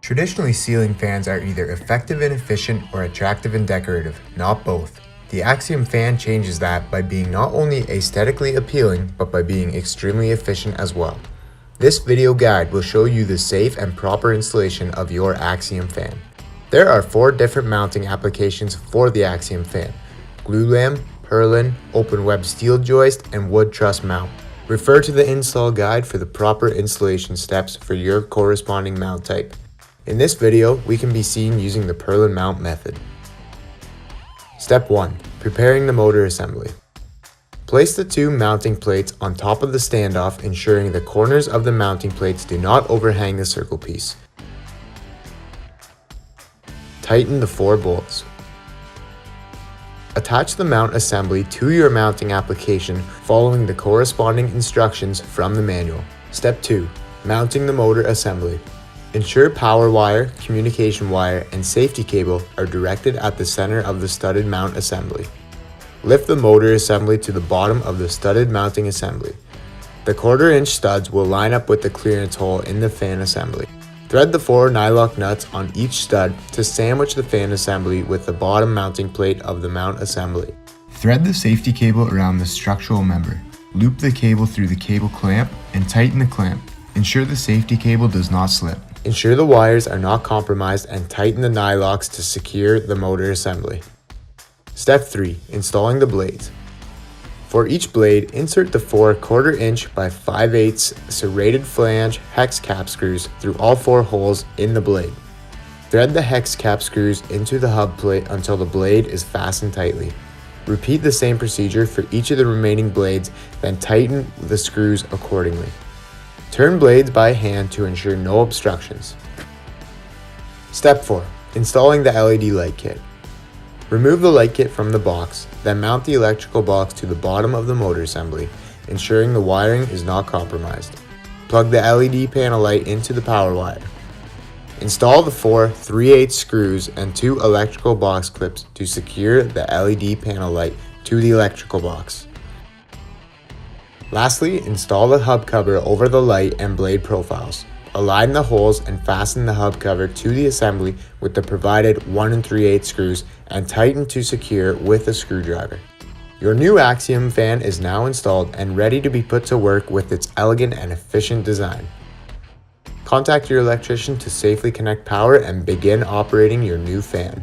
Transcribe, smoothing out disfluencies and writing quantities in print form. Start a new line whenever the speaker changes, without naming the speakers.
Traditionally, ceiling fans are either effective and efficient or attractive and decorative, not both. The Axiom fan changes that by being not only aesthetically appealing, but by being extremely efficient as well. This video guide will show you the safe and proper installation of your Axiom fan. There are 4 different mounting applications for the Axiom fan: glulam, purlin, open web steel joist, and wood truss mount. Refer to the install guide for the proper installation steps for your corresponding mount type. In this video, we can be seen using the purlin mount method. Step 1. Preparing the motor assembly. Place the 2 mounting plates on top of the standoff, ensuring the corners of the mounting plates do not overhang the circle piece. Tighten the 4 bolts. Attach the mount assembly to your mounting application following the corresponding instructions from the manual. Step 2. Mounting the motor assembly. Ensure power wire, communication wire, and safety cable are directed at the center of the studded mount assembly. Lift the motor assembly to the bottom of the studded mounting assembly. The 1/4-inch studs will line up with the clearance hole in the fan assembly. Thread the 4 nylock nuts on each stud to sandwich the fan assembly with the bottom mounting plate of the mount assembly. Thread the safety cable around the structural member. Loop the cable through the cable clamp and tighten the clamp. Ensure the safety cable does not slip. Ensure the wires are not compromised and tighten the nylocks to secure the motor assembly. Step 3. Installing the blades. For each blade, insert the 4 1/4-inch by 5/8 serrated flange hex cap screws through all 4 holes in the blade. Thread the hex cap screws into the hub plate until the blade is fastened tightly. Repeat the same procedure for each of the remaining blades, then tighten the screws accordingly. Turn blades by hand to ensure no obstructions. Step 4. Installing the LED light kit. Remove the light kit from the box, then mount the electrical box to the bottom of the motor assembly, ensuring the wiring is not compromised. Plug the LED panel light into the power wire. Install the 4 3/8 screws and 2 electrical box clips to secure the LED panel light to the electrical box. Lastly, install the hub cover over the light and blade profiles. Align the holes and fasten the hub cover to the assembly with the provided 1 3/8 screws and tighten to secure with a screwdriver. Your new Axiom fan is now installed and ready to be put to work with its elegant and efficient design. Contact your electrician to safely connect power and begin operating your new fan.